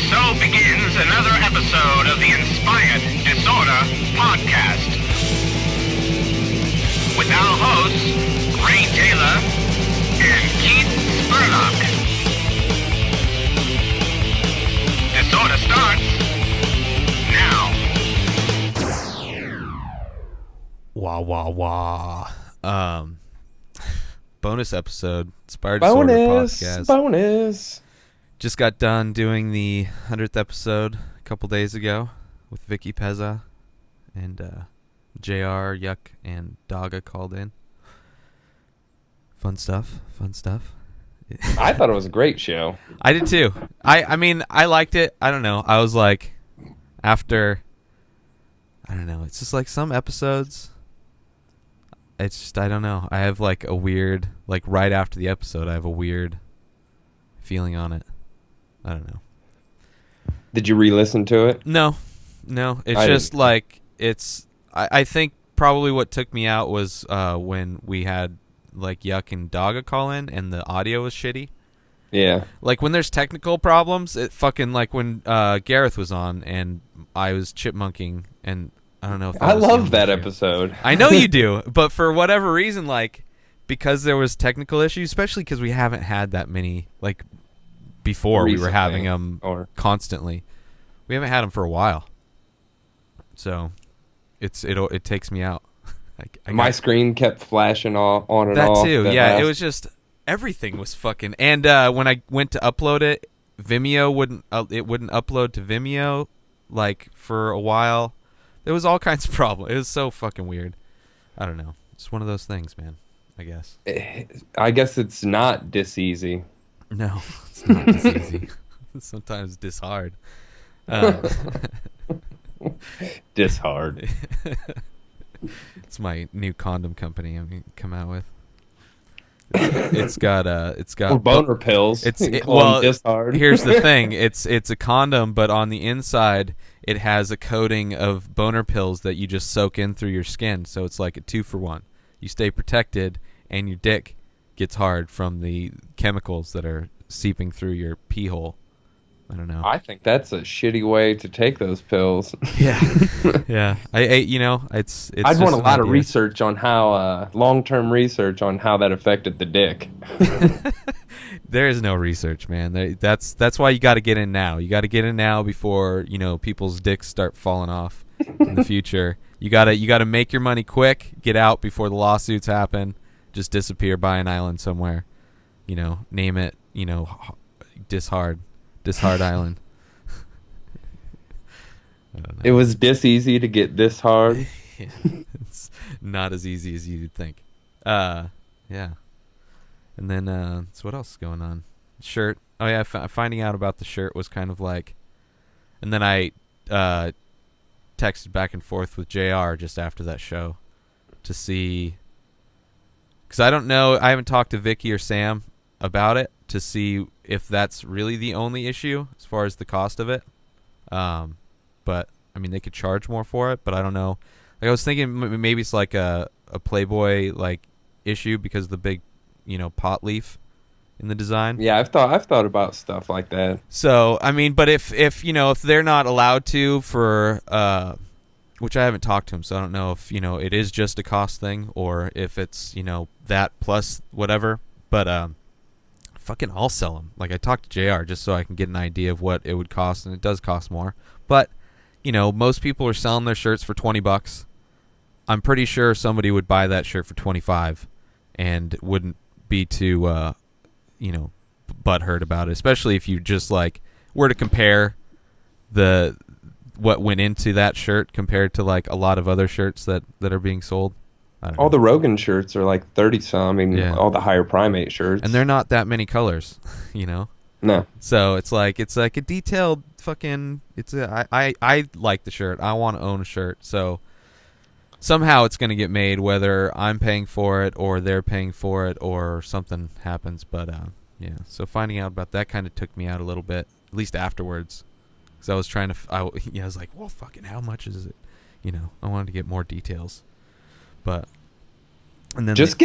So begins another episode of the Inspired Disorder Podcast. With our hosts, Ray Taylor and Keith Spurlock. Disorder starts now. Wah, wah, wah. Bonus episode, Inspired Disorder Podcast. Bonus. Just got done doing the 100th episode a couple days ago with Vicky Pezza and JR, Yuck, and Daga called in. Fun stuff. I thought it was a great show. I did too. I mean, I liked it. I don't know. I was like, after, I don't know. It's just like some episodes, it's just, I don't know. I have like a weird, like right after the episode, I have a weird feeling on it. I don't know. Did you re-listen to it? No. It's just like, I think probably what took me out was when we had like Yuck and Daga call in and the audio was shitty. Yeah. Like when there's technical problems, it fucking, like when Gareth was on and I was chipmunking, and I don't know if I love that episode. I know you do, but for whatever reason, like, because there was technical issues, especially because we haven't had that many, like, before recently, we were having them constantly. We haven't had them for a while, so it takes me out. My screen kept flashing on and that off. Too, it was just everything was fucking. And when I went to upload it, Vimeo wouldn't upload to Vimeo, like, for a while. There was all kinds of problems. It was so fucking weird. I don't know. It's one of those things, man. I guess. I guess it's not this easy. No, it's not this easy. Sometimes this hard. This hard. It's my new condom company I'm gonna come out with. It's got boner pills. Well, this hard. Here's the thing. It's a condom, but on the inside it has a coating of boner pills that you just soak in through your skin. So it's like a 2-for-1. You stay protected, and your dick gets hard from the chemicals that are seeping through your pee hole. I don't know. I think that's a shitty way to take those pills. Yeah. It's I'd want a lot of research on how long-term research on how that affected the dick. There is no research, man. That's why you got to get in now. You got to get in now before, people's dicks start falling off in the future. You got to make your money quick, get out before the lawsuits happen, just disappear by an island somewhere. Name it, Dishard Island. I don't know. It was this easy to get this hard. Yeah, it's not as easy as you'd think. Yeah. And then, so what else is going on? Shirt. Oh yeah, finding out about the shirt was kind of like, and then I texted back and forth with JR just after that show to see, because I don't know, I haven't talked to Vicky or Sam about it to see if that's really the only issue as far as the cost of it. But I mean, they could charge more for it, but I don't know. Like, I was thinking maybe it's like a Playboy like issue because of the big, pot leaf in the design. Yeah, I've thought about stuff like that. So I mean, but if they're not allowed to for which I haven't talked to him, so I don't know if it is just a cost thing or if it's that plus whatever. But fucking, I'll sell them. Like, I talked to JR just so I can get an idea of what it would cost, and it does cost more. But most people are selling their shirts for $20. I'm pretty sure somebody would buy that shirt for $25 and wouldn't be too butthurt about it, especially if you just like were to compare what went into that shirt compared to like a lot of other shirts that are being sold. All the Rogan shirts are like 30-some. I mean, all the higher primate shirts, and they're not that many colors, No. So it's like a detailed fucking. I like the shirt. I want to own a shirt. So somehow it's going to get made, whether I'm paying for it or they're paying for it or something happens. But yeah. So finding out about that kind of took me out a little bit, at least afterwards, because I was trying to. I was like, well, fucking, how much is it? I wanted to get more details. But and then just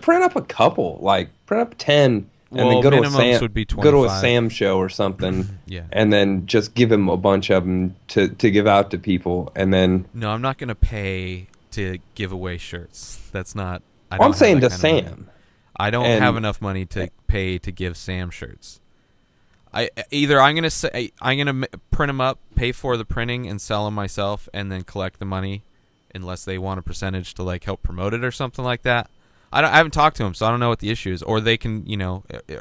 print up a couple, like print up 10 and then go to a minimums Sam, would be go to a 25. Sam show or something, Yeah. and then just give him a bunch of them to give out to people, and then. No, I'm not gonna pay to give away shirts. That's not. I I'm don't have saying that to kind of money. Sam. I don't And- have enough money to pay to give Sam shirts. I'm gonna print them up, pay for the printing, and sell them myself, and then collect the money, unless they want a percentage to like help promote it or something like that. I haven't talked to them, so I don't know what the issue is. Or they can,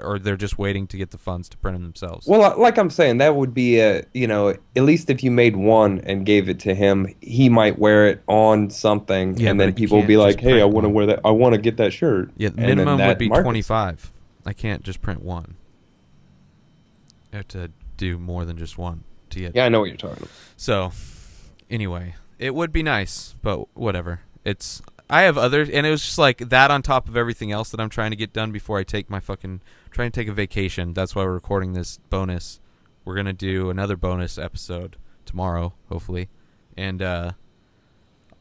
or they're just waiting to get the funds to print them themselves. Well, like I'm saying, that would be at least if you made one and gave it to him, he might wear it on something, Yeah, and but then you people will can't be just like, "Hey, print I want to one. wear that. I want to get that shirt." Yeah, the And then minimum that would be markets- 25. I can't just print one. I have to do more than just one to get. Yeah, I know what you're talking about. So, anyway, it would be nice, but whatever. I have other, and it was just like that on top of everything else that I'm trying to get done before I take trying to take a vacation. That's why we're recording this bonus. We're gonna do another bonus episode tomorrow, hopefully, and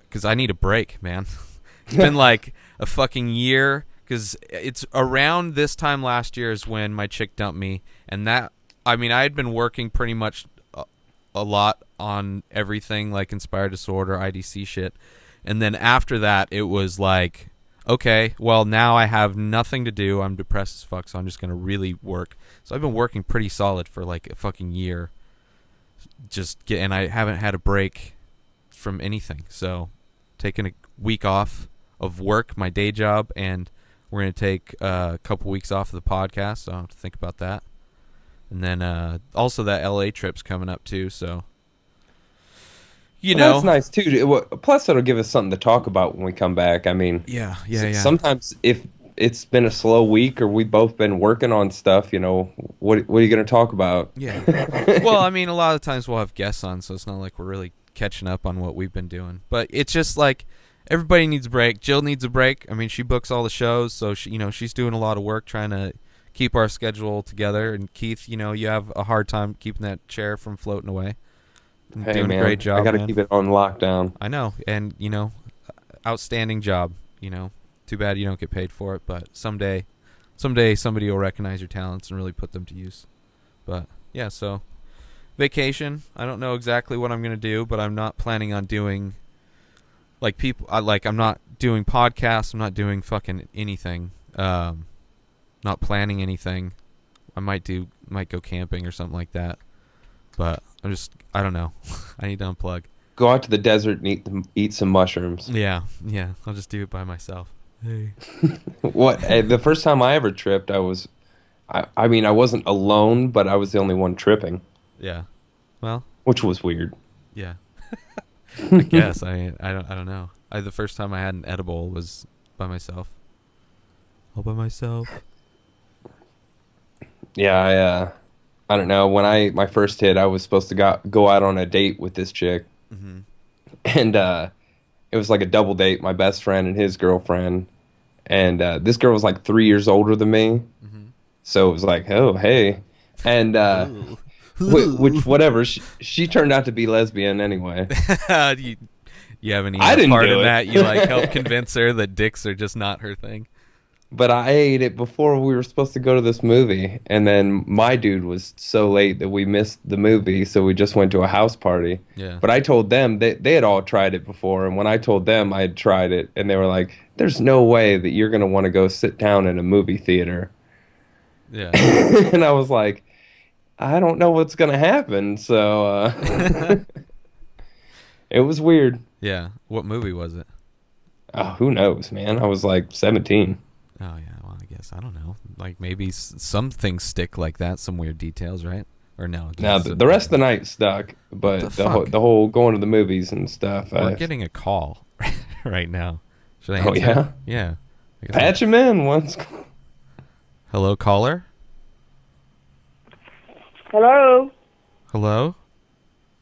because I need a break, man. It's been like a fucking year. Because it's around this time last year is when my chick dumped me, and I had been working pretty much a lot on everything, like Inspired Disorder, IDC shit, and then after that, it was like, okay, well, now I have nothing to do, I'm depressed as fuck, so I'm just going to really work. So I've been working pretty solid for like a fucking year, and I haven't had a break from anything, so taking a week off of work, my day job, and we're going to take a couple weeks off of the podcast, so I don't have to think about that. And then also that LA trip's coming up too, so That's nice too. Plus, it'll give us something to talk about when we come back. I mean, yeah. Sometimes if it's been a slow week or we've both been working on stuff, what are you going to talk about? Yeah. Well, I mean, a lot of times we'll have guests on, so it's not like we're really catching up on what we've been doing. But it's just like everybody needs a break. Jill needs a break. I mean, she books all the shows, so she's doing a lot of work trying to keep our schedule together. And Keith, you have a hard time keeping that chair from floating away. Hey, doing man, a great job. I got to keep it on lockdown. I know, and outstanding job. Too bad you don't get paid for it, but someday somebody will recognize your talents and really put them to use. But yeah, so vacation. I don't know exactly what I'm gonna do, but I'm not planning on doing I'm not doing podcasts. I'm not doing fucking anything. Not planning anything. I might go camping or something like that. But I don't know. I need to unplug. Go out to the desert and eat some mushrooms. Yeah. I'll just do it by myself. Hey. The first time I ever tripped, I wasn't alone, but I was the only one tripping. Yeah. Well. Which was weird. Yeah. I guess. I don't know. The first time I had an edible was by myself. All by myself. Yeah, I don't know. When my first hit, I was supposed to go out on a date with this chick. Mm-hmm. And it was like a double date, my best friend and his girlfriend. And this girl was like 3 years older than me. Mm-hmm. So it was like, oh, hey. And which, whatever, she turned out to be lesbian anyway. You have any I didn't part do in it. that? You help convince her that dicks are just not her thing? But I ate it before we were supposed to go to this movie. And then my dude was so late that we missed the movie, so we just went to a house party. Yeah. But I told them they had all tried it before. And when I told them I had tried it, and they were like, there's no way that you're going to want to go sit down in a movie theater. Yeah. And I was like, I don't know what's going to happen. So it was weird. Yeah. What movie was it? Oh, who knows, man? I was like 17. Oh, yeah. Well, I guess. I don't know. Like, maybe some things stick like that, some weird details, right? Or no? Now, the rest of the night stuck, but the whole going to the movies and stuff. We're getting a call right now. Should I Oh, answer? yeah? Yeah. Patch him in once. Hello, caller? Hello? Hello?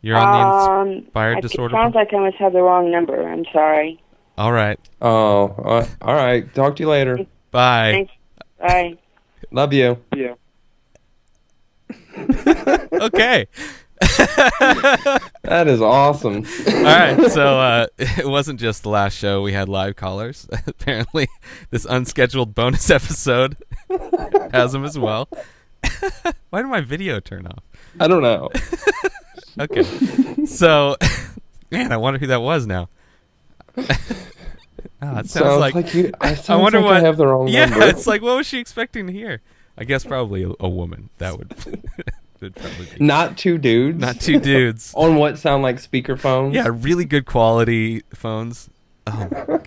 You're on the Inspired It Disorder? sounds like I must have the wrong number. I'm sorry. All right. Oh, all right. Talk to you later. Bye. Thanks. Bye. Love you. Yeah. Okay. That is awesome. All right, so it wasn't just the last show we had live callers. Apparently, this unscheduled bonus episode has them as well. Why did my video turn off? I don't know. Okay, so man, I wonder who that was now. It sounds like you. I wonder what. I have the wrong number. Yeah, it's like, what was she expecting to hear? I guess probably a woman. That would. Would probably be. Not two dudes. Not two dudes. On what sound like speakerphones. Yeah, really good quality phones. Oh my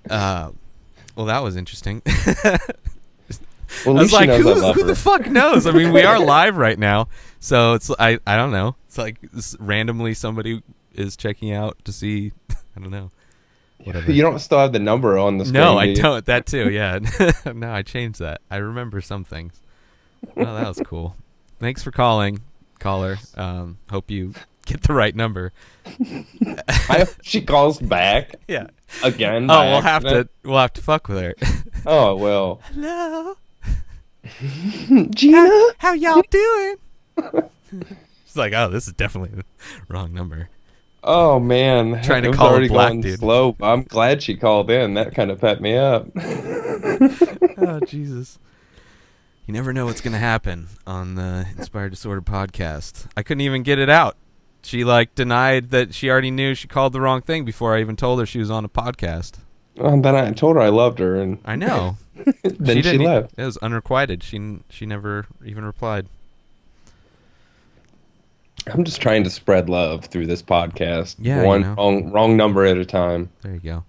god. Well, that was interesting. Well, I was like, who the her. fuck knows? I mean, we are live right now, so it's I don't know. It's like randomly somebody is checking out to see. I don't know. Whatever. You don't still have the number on the screen. No, I don't. That too. Yeah. No, I changed that. I remember some things. Oh, that was cool. Thanks for calling, caller. Hope you get the right number. I hope she calls back. Yeah. Again. Oh, we'll have to fuck with her. Oh well. Hello. Gina, how y'all doing? She's like, oh, this is definitely the wrong number. Oh man, Trying to it was call a already black going dude. slow. I'm glad she called in. That kind of pepped me up. Oh Jesus. You never know what's going to happen on the Inspired Disorder podcast. I couldn't even get it out. She denied that she already knew she called the wrong thing before I even told her she was on a podcast. Then I told her I loved her, and I know. then she left. It was unrequited. She never even replied. I'm just trying to spread love through this podcast. Yeah, one wrong number at a time. There you go.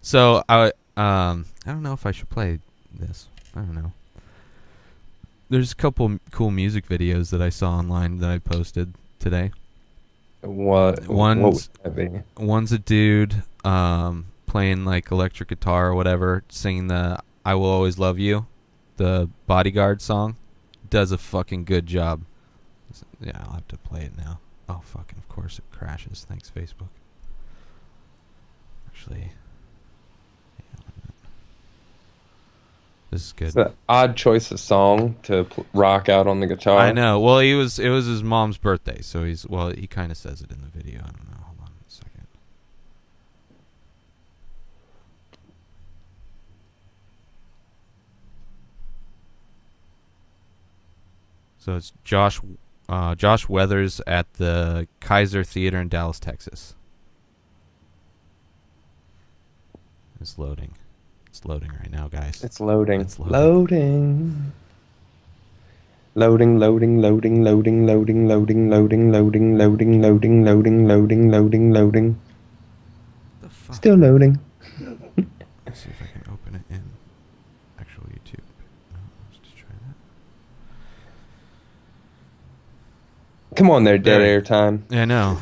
So I don't know if I should play this. I don't know. There's a couple cool music videos that I saw online that I posted today. What would that be? One's a dude playing like electric guitar or whatever, singing the "I Will Always Love You," the Bodyguard song. Does a fucking good job. Yeah, I'll have to play it now. Oh fucking, of course it crashes. Thanks, Facebook. Actually, this is good. It's an odd choice of song to rock out on the guitar. I know. Well, it was his mom's birthday, so he kind of says it in the video. I don't know. Hold on a second. So it's Josh Weathers at the Kaiser Theater in Dallas, Texas. It's loading. It's loading right now, guys. It's loading. It's loading. Loading. Loading. Loading. Loading. Loading. Loading. Loading. Loading. Loading. Loading. Loading. Loading. Loading. Loading. The fuck? Still loading. Let's see if I can open it in actual YouTube. No, let's just try that. Come on there, dead There. air time. I know.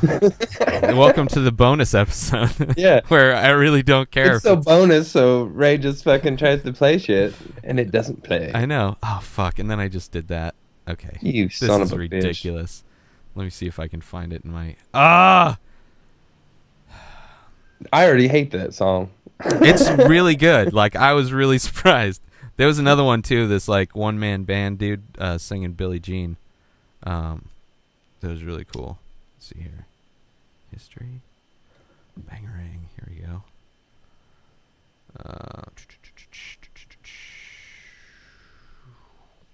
Welcome to the bonus episode. Yeah. Where I really don't care. It's so bonus, so Ray just fucking tries to play shit, and it doesn't play. I know. Oh fuck! And then I just did that. Okay. You This son is of a bitch. ridiculous. Let me see if I can find it in my. Ah! I already hate that song. It's really good. Like, I was really surprised. There was another one too. This like one man band dude singing Billie Jean. That was really cool. Let's see here. History. Bangarang. Here we go.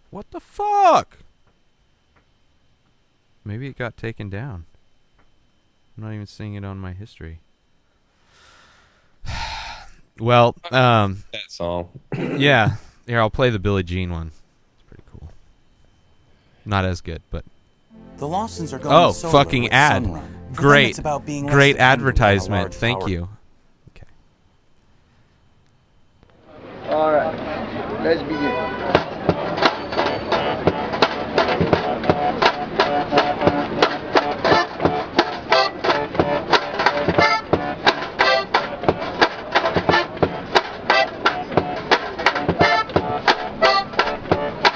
What the fuck? Maybe it got taken down. I'm not even seeing it on my history. Well, That song. yeah. Here, I'll play the Billie Jean one. It's pretty cool. Not as good, but The Lawsons are going oh, solar fucking with ad! Sunrun. For them, Great, it's about being less great dependent on a advertisement. large Thank power. you. Okay. All right, let's begin.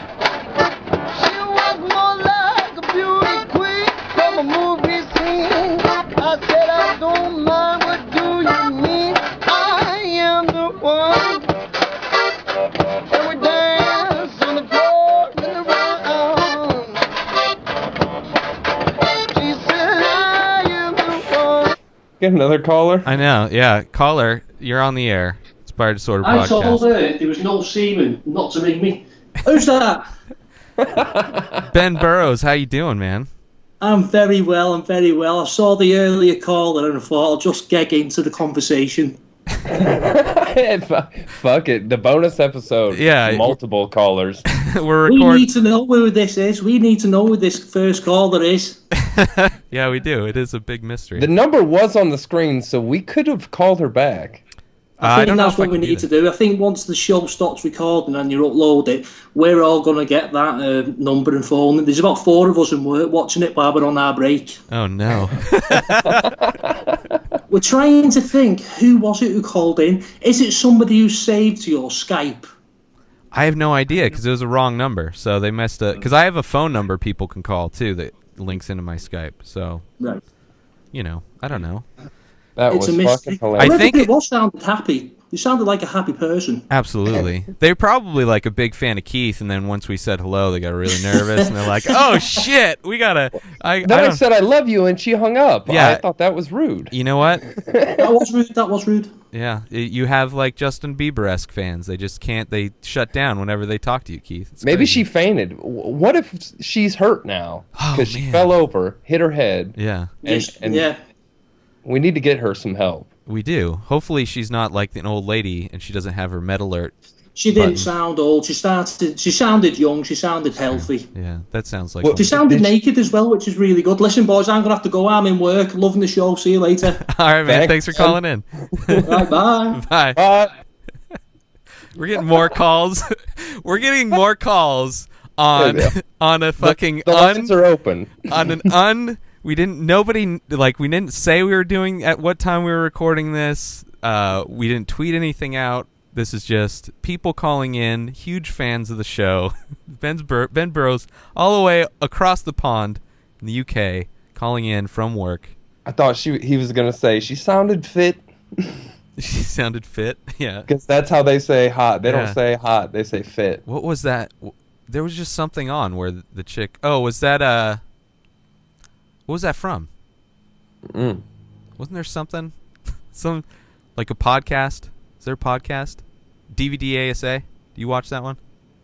She was more like a beauty queen from a movie scene. I said, I don't mind, what do you mean? I am the one. And we dance on the floor and around. Get another caller. I know. Yeah, caller, you're on the air. Inspired Disorder I told podcast. her there was no semen not to ring me. Who's that? Ben Burrows, how you doing, man? I'm very well. I saw the earlier caller and I thought I'll just get into the conversation. Fuck it. The bonus episode. Yeah. Multiple callers. We're We recording. need to know who this is. We need to know who this first caller is. Yeah, we do. It is a big mystery. The number was on the screen, so we could have called her back. I think don't know that's if I what we can do need that. to do. I think once the show stops recording and you upload it, we're all going to get that number and phone. There's about 4 of us in work watching it while we're on our break. Oh, no. We're trying to think, who was it who called in? Is it somebody who saved your Skype? I have no idea because it was a wrong number. So they messed up. Because I have a phone number people can call, too, that links into my Skype. So, Right. I don't know. That It's was a mystery. fucking hilarious. I think it was sounded happy. You sounded like a happy person. Absolutely. They're probably like a big fan of Keith, and then once we said hello, they got really nervous, and they're like, "Oh shit, we gotta." Then I said I love you, and she hung up. Yeah. I thought that was rude. You know what? That was rude. Yeah, you have like Justin Bieber-esque fans. They just can't. They shut down whenever they talk to you, Keith. It's Maybe crazy. she fainted. What if she's hurt now? Oh, Because she man. fell over, hit her head. Yeah, And Yeah. we need to get her some help. we do. Hopefully, she's not like an old lady, and she doesn't have her med alert. She didn't button. sound old. She sounded young. She sounded healthy. Yeah, that sounds like. Well, She sounded Did she- naked as well, which is really good. Listen, boys, I'm going to have to go. I'm in work. Loving the show. See you later. All right, man. Thanks Thanks, for calling in. Right, bye. Bye. We're getting more calls. We're getting more calls on a fucking The lines are open. we didn't say we were doing at what time we were recording this. We didn't tweet anything out. This is just people calling in, huge fans of the show. Ben Burrows, all the way across the pond in the UK, calling in from work. I thought he was going to say she sounded fit. She sounded fit. Yeah. Because that's how they say hot. They Yeah. don't say hot. They say fit. What was that? There was just something on where the chick. Oh, was that what was that from? Mm. Wasn't there something? Some like a podcast? Is there a podcast? DVD ASA? Do you watch that one?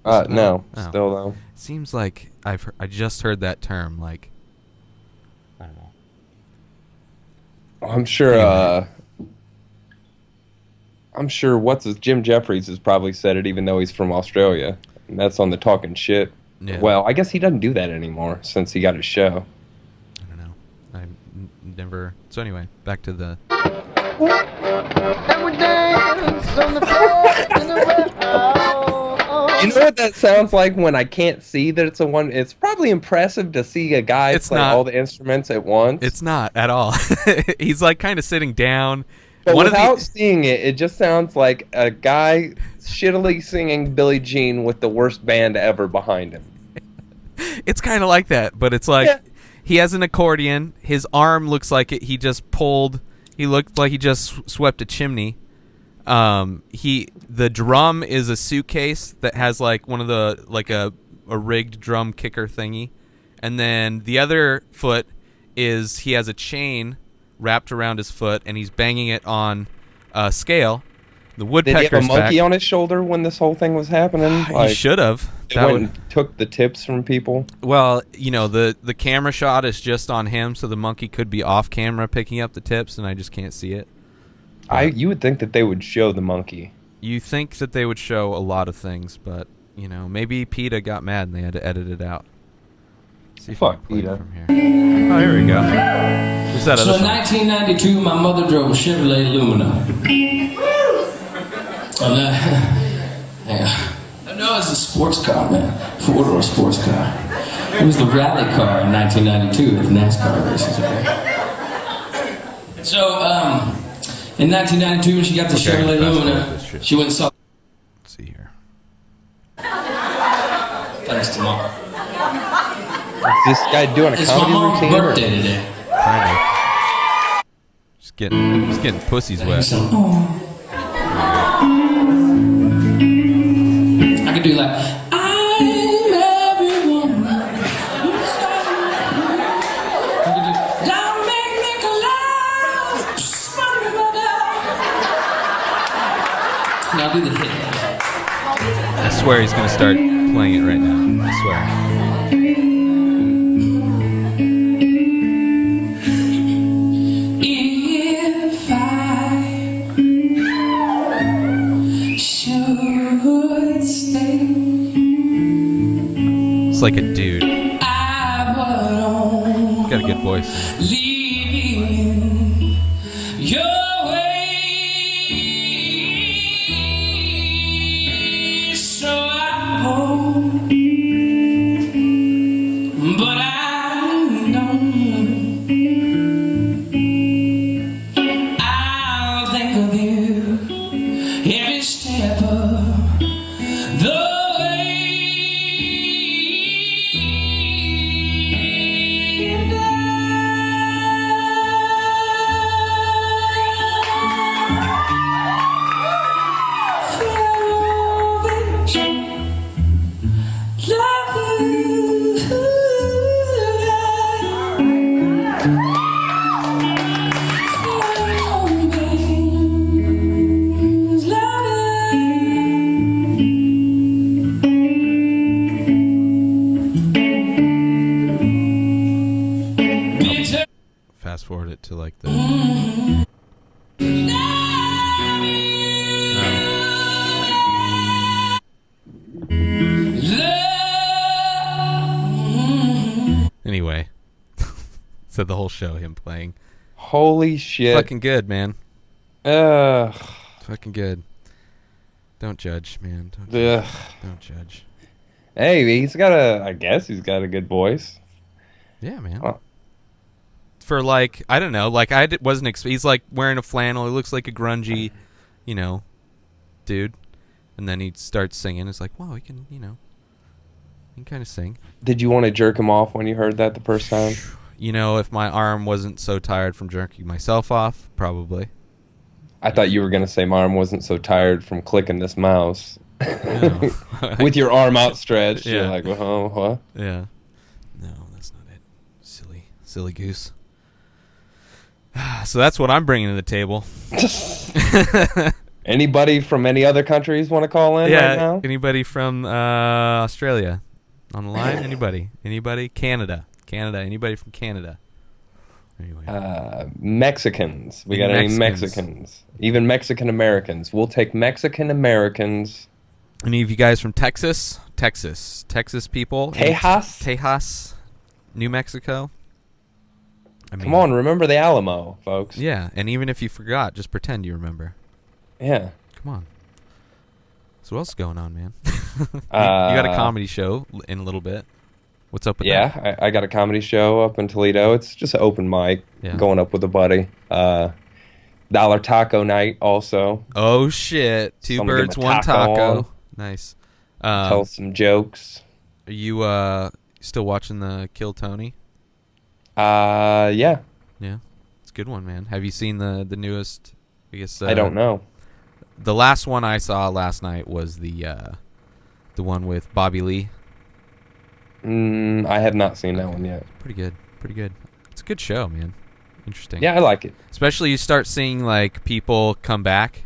No. Oh. Still though. It seems like I just heard that term. Like I don't know. I'm sure. Anyway. I'm sure. Jim Jeffries has probably said it, even though he's from Australia, and that's on the talking shit. Yeah. Well, I guess he doesn't do that anymore since he got his show. I don't know. Never. So anyway, back to the. And we dance on the floor in the wet. You know what that sounds like when I can't see that it's a one? It's probably impressive to see a guy It's play not. all the instruments at once. It's not at all. He's like kind of sitting down. But One of the- without seeing it, it just sounds like a guy shittily singing Billie Jean with the worst band ever behind him. It's kind of like that, but it's like Yeah. he has an accordion. His arm looks like he just pulled. He looked like he just swept a chimney. The drum is a suitcase that has like one of the like a rigged drum kicker thingy, and then the other foot is he has a chain wrapped around his foot and he's banging it on a scale. The Did he woodpecker's have a monkey back. on his shoulder when this whole thing was happening? He should have. It went and took the tips from people. Well, the camera shot is just on him, so the monkey could be off camera picking up the tips, and I just can't see it. You would think that they would show the monkey. You think that they would show a lot of things, but maybe PETA got mad and they had to edit it out. See if I Fuck can play it PETA. from here. Oh, here we go. Who's that So other in song? 1992, my mother drove a Chevrolet Lumina. No, it's a sports car, man. Four-door sports car. It was the rally car in 1992 at the NASCAR races, okay? So, in 1992, when she got the Okay, Chevrolet fast forward Lumina, this shit. she went and saw... Let's see here. Thanks to Mom. Is this guy doing a It's my comedy mom's routine? birthday today. Kind of. Just getting pussies wet. So, I could do like, I'm everyone. I could do, don't make me collapse. do the hit. I swear he's gonna start playing it right now. I swear. If I should stay, It's like a dude. I would Got a good voice. leave your way. So I won't, but I know I'll think of you every step of the way. And Fast forward it to like the. Anyway, so the whole show him playing. Holy shit. Fucking good, man. Ugh. Fucking good. Don't judge, man. Don't judge. Ugh. Don't judge. Hey, I guess he's got a good voice. Yeah, man. Huh. For like, I don't know, like wasn't he's like wearing a flannel. He looks like a grungy, dude. And then he starts singing. It's like, wow, he can, he can kind of sing. Did you want to jerk him off when you heard that the first time? If my arm wasn't so tired from jerking myself off, probably. I thought you were going to say my arm wasn't so tired from clicking this mouse. No. With your arm outstretched. Yeah. You're like, oh, what? Yeah. No, that's not it. Silly goose. So that's what I'm bringing to the table. Anybody from any other countries want to call in right now? Anybody from Australia on the line? Anybody? Canada. Anybody from Canada? Anyway. Mexicans. We got any Mexicans? Even Mexican Americans. We'll take Mexican Americans. Any of you guys from Texas people? Tejas, New Mexico. Come on, remember the Alamo, folks. Yeah, and even if you forgot, just pretend you remember. Yeah. Come on. So what else is going on, man? You got a comedy show in a little bit. What's up with that? Yeah, I got a comedy show up in Toledo. It's just an open mic, going up with a buddy. Dollar Taco Night also. Oh, shit. Two birds, one taco. Nice. Tell some jokes. Are you still watching the Kill Tony? Yeah. Yeah. It's a good one, man. Have you seen the newest? I guess I don't know. The last one I saw last night was the one with Bobby Lee. I have not seen that one yet. Pretty good. It's a good show, man. Interesting. Yeah, I like it. Especially you start seeing like people come back.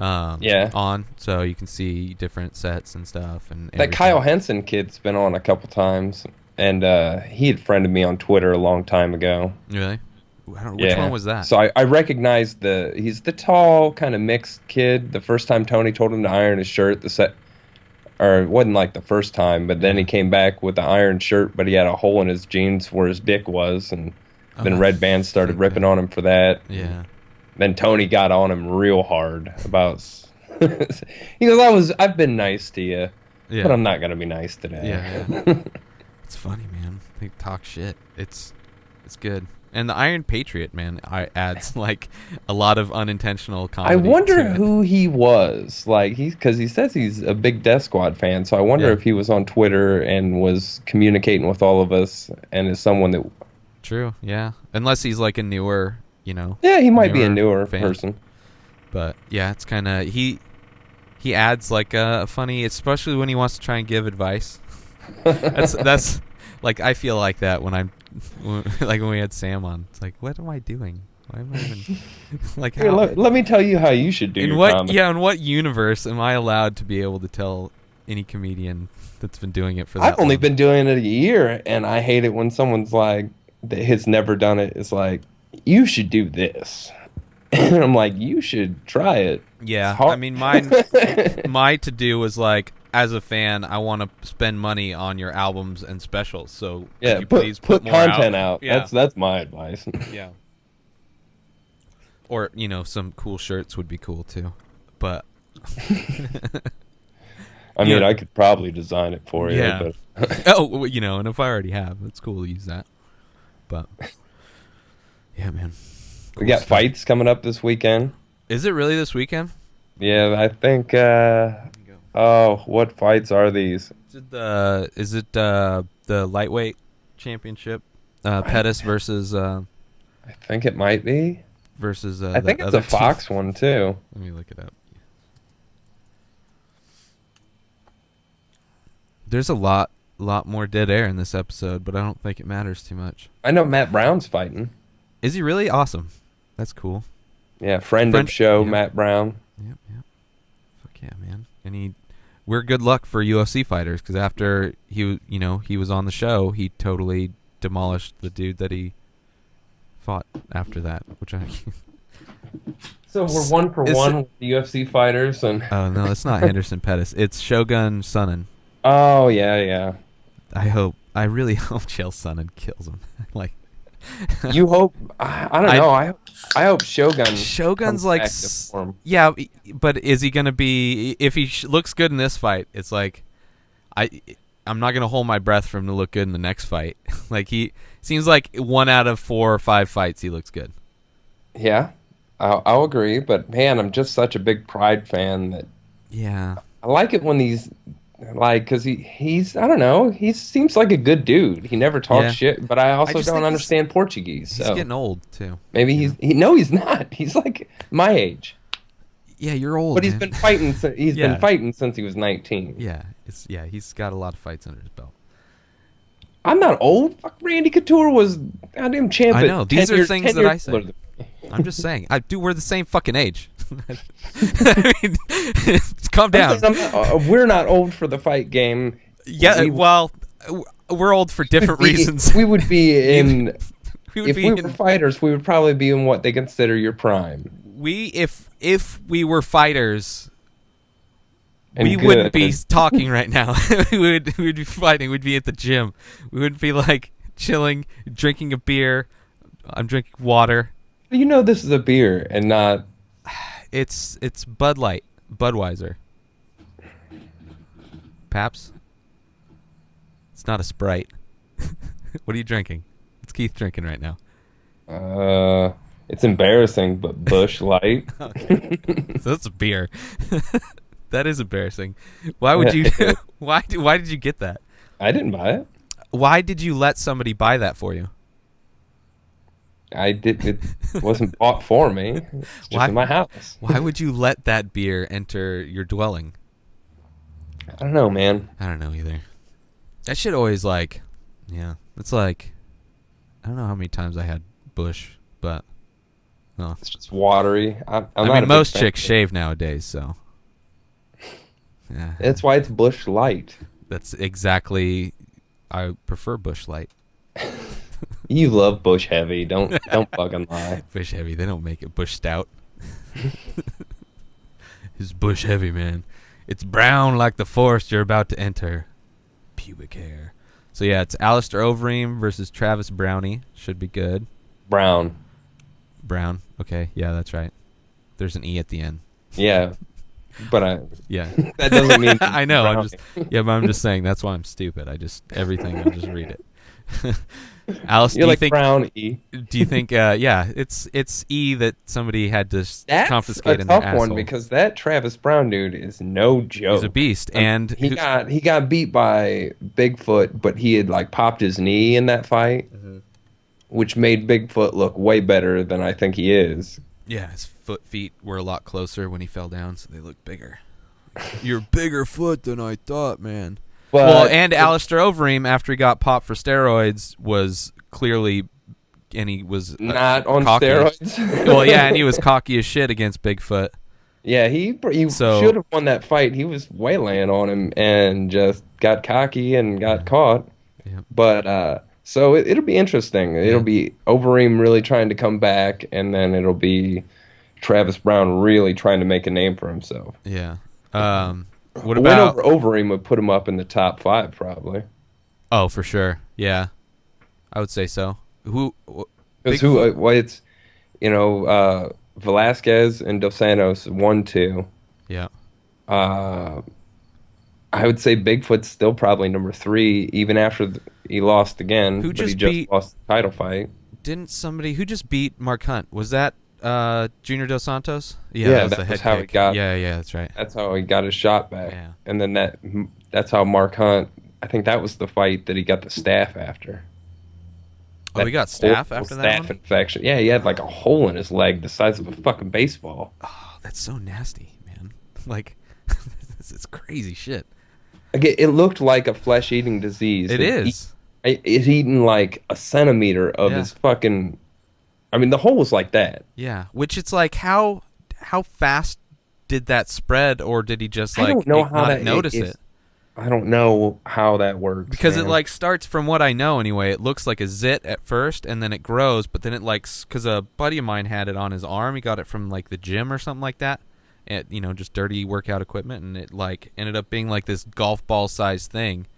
On, so you can see different sets and stuff. And that Kyle Henson kid's been on a couple times, and he had friended me on Twitter a long time ago. Really? Which one was that? So I recognized he's the tall, kind of mixed kid. The first time Tony told him to iron his shirt, or it wasn't like the first time, but then he came back with the iron shirt, but he had a hole in his jeans where his dick was, and then Red Band started ripping on him for that. Yeah. Then Tony got on him real hard about. He goes, I've been nice to you, but I'm not gonna be nice today. Yeah. It's funny, man. They talk shit. It's good. And the Iron Patriot, man, adds like a lot of unintentional comedy. I wonder who he was, because he says he's a big Deathsquad fan. So I wonder if he was on Twitter and was communicating with all of us, and is someone that. True. Yeah. Unless he's like a newer. Yeah, he might be a newer person. But yeah, it's kind of he adds like a funny, especially when he wants to try and give advice. That's like I feel like that when when we had Sam on. It's like, what am I doing? Why am I even like? Here, How, let me tell you how you should do in your what? comedy. Yeah, in what universe am I allowed to be able to tell any comedian that's been doing it for that I've only long? been doing it a year, and I hate it when someone's like that has never done it. It's like, you should do this, and I'm like, you should try it. Yeah, It's hard. I mean, my to do was like, as a fan, I want to spend money on your albums and specials. So could Yeah, you please put more content out. Yeah. That's my advice. Yeah. Or some cool shirts would be cool too, but I mean, Yeah. I could probably design it for you. Yeah. But and if I already have, it's cool to use that. But yeah, man. we got fights coming up this weekend. Is it really this weekend? Yeah, I think. Oh, what fights are these? Is it the lightweight championship? Pettis versus I think it might be. versus. I think it's a Fox one too. Let me look it up. There's a lot more dead air in this episode, but I don't think it matters too much. I know Matt Brown's fighting. Is he really? Awesome. That's cool. Yeah, friend of show, yeah. Matt Brown. Yep. Fuck yeah, man. And we're good luck for UFC fighters, because after he was on the show, he totally demolished the dude that he fought after that, which I. So we're 1 for Is 1 with the UFC fighters, and Oh no, it's not Henderson Pettis. It's Shogun Sonnen. oh yeah. I really hope Chael Sonnen kills him. Like, You hope? I don't know. I hope Shogun. Shogun's comes like, back to form. yeah, but is he gonna be? If he looks good in this fight, it's like, I'm not gonna hold my breath for him to look good in the next fight. Like, he seems like 1 out of 4 or 5 fights he looks good. Yeah, I'll agree. But man, I'm just such a big Pride fan that Yeah. I like it when these. Like, because he's, I don't know, he seems like a good dude. He never talks Yeah. shit, but I also just think don't understand Portuguese. He's So getting old too. maybe he's not. He's like my age. Yeah, you're old. But he's man. been fighting. He's Yeah. been fighting since he was 19. Yeah, he's got a lot of fights under his belt. I'm not old. Fuck, Randy Couture was goddamn champ. I at know. These 10 are years- things 10 that years I say. older than me. I'm just saying. We're the same fucking age. I mean, calm down. We're not old for the fight game. Yeah, well, we're old for different reasons. We would be in. We would if be we were fighters, we would probably be in what they consider your prime. If we were fighters, And we good. wouldn't be talking right now. we would be fighting. We'd be at the gym. We wouldn't be like chilling, drinking a beer. I'm drinking water. You know, this is a beer and not. It's Bud Light, Budweiser. Paps. It's not a Sprite. What are you drinking? What's Keith drinking right now? It's embarrassing, but Bush Light. Okay. So that's a beer. That is embarrassing. Why would you? Why did you get that? I didn't buy it. Why did you let somebody buy that for you? I did. It wasn't bought for me. It's just Why? in my house. Why would you let that beer enter your dwelling? I don't know, man. I don't know either. That shit always like, yeah. It's like, I don't know how many times I had Bush, but no. It's just watery. I'm I not a mean, big most fan. chicks shave nowadays, so. Yeah. That's why it's Bush Light. That's exactly. I prefer Bush Light. You love Bush Heavy. Don't fucking lie. Bush Heavy. They don't make it Bush Stout. It's Bush Heavy, man. It's brown like the forest you're about to enter. Pubic hair. So yeah, it's Alistair Overeem versus Travis Brownie. Should be good. Brown. Brown. Okay. Yeah, that's right. There's an E at the end. Yeah, but Yeah. that doesn't mean I know. I'm brownie. just. Yeah, but I'm just saying that's why I'm stupid. I just everything. I'll just read it. Alice, You're like Brown E. Do you think? Yeah, it's E that somebody had to That's confiscate a in their tough one asshole. because that Travis Brown dude is no joke. He's a beast, and he got beat by Bigfoot, but he had like popped his knee in that fight, which made Bigfoot look way better than I think he is. yeah, his feet were a lot closer when he fell down, so they looked bigger. You're bigger foot than I thought, man. But Well, and Alistair Overeem, after he got popped for steroids, was clearly and he was Not on cocky. steroids. Well, yeah, and he was cocky as shit against Bigfoot. Yeah, he So- should have won that fight. He was waylaying on him and just got cocky and got caught. Yeah. But so it'll be interesting. It'll be Overeem really trying to come back, and then it'll be Travis Brown really trying to make a name for himself. Yeah. What A about? win over Overeem would put him up in the top 5 probably. Oh, for sure. Yeah, I would say so. Because well, it's Velasquez and Dos Santos 1-2. Yeah. I would say Bigfoot's still probably number 3, even after he lost again. Who but just he just beat- lost the title fight. Didn't somebody who just beat Mark Hunt? Was that Junior Dos Santos? Yeah, that that the was head how he kick. got- Yeah, that's right. That's how he got his shot back. Yeah. And then that's how Mark Hunt. I think that was the fight that he got the staph after. Oh, he got staph horrible after that staph one? infection. Yeah, he had like a hole in his leg the size of a fucking baseball. Oh, that's so nasty, man. Like, this is crazy shit. Again, it looked like a flesh-eating disease. It is. It's eaten like a centimeter of Yeah. his fucking. I mean, the hole was like that. Yeah, which it's like how fast did that spread, or did he just I like don't know how not that notice is- it? I don't know how that works. Because it man. like starts, from what I know anyway, it looks like a zit at first, and then it grows, but then it like, because a buddy of mine had it on his arm, he got it from like the gym or something like that, and just dirty workout equipment, and it like ended up being like this golf ball sized thing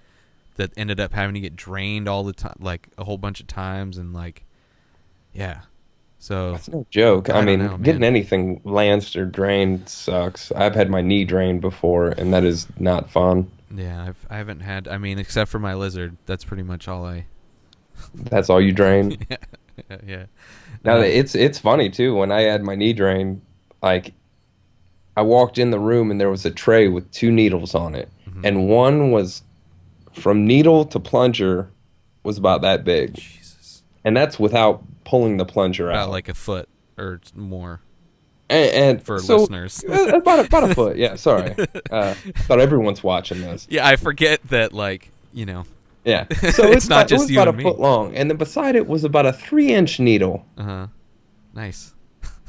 that ended up having to get drained all the time, like a whole bunch of times, and like, yeah. So That's no joke. I I don't mean, know, getting man. anything lanced or drained sucks. I've had my knee drained before, and that is not fun. yeah, I haven't had. I mean, except for my lizard, that's pretty much all I. That's all you drain. Yeah. Now it's funny too. When I had my knee drained, like I walked in the room and there was a tray with 2 needles on it, and one was from needle to plunger was about that big, Jesus. and that's without pulling the plunger About out. like a foot or more. And for so, listeners. about a foot. Yeah, sorry. I thought everyone's watching this. Yeah, I forget that, like, Yeah. So It's not just it was you about and a me. foot long, and then beside it was about a 3-inch needle. Nice.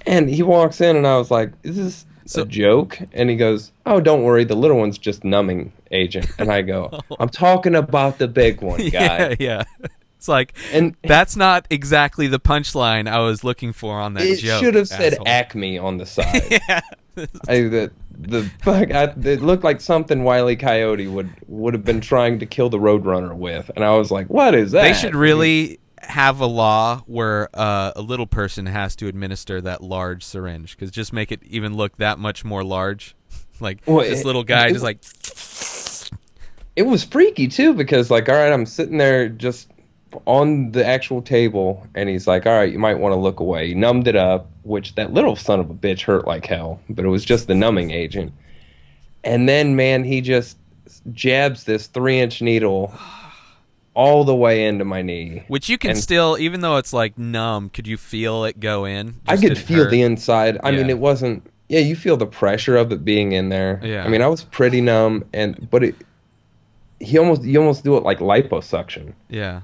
And he walks in, and I was like, "Is this So- a joke?" And he goes, "Oh, don't worry, the little one's just numbing agent." And I go, "I'm talking about the big one, guy." Yeah. It's like, And that's not exactly the punchline I was looking for on that it joke. should have said asshole. Acme on the side. Yeah. It looked like something Wile E. Coyote would have been trying to kill the Roadrunner with, and I was like, "What is that?" They should really have a law where a little person has to administer that large syringe, because just make it even look that much more large. Like, Well, this little guy just like, It was freaky too, because like, all right, I'm sitting there just on the actual table, and he's like, "All right, you might want to look away." He numbed it up, which that little son of a bitch hurt like hell, but it was just the numbing agent. And then, man, he just jabs this 3-inch needle all the way into my knee. which you can And- still, even though it's like numb, could you feel it go in? I Just could didn't feel hurt? the inside. I mean, Yeah. it wasn't. Yeah, you feel the pressure of it being in there. Yeah. I mean, I was pretty numb, but you almost do it like liposuction. Yeah.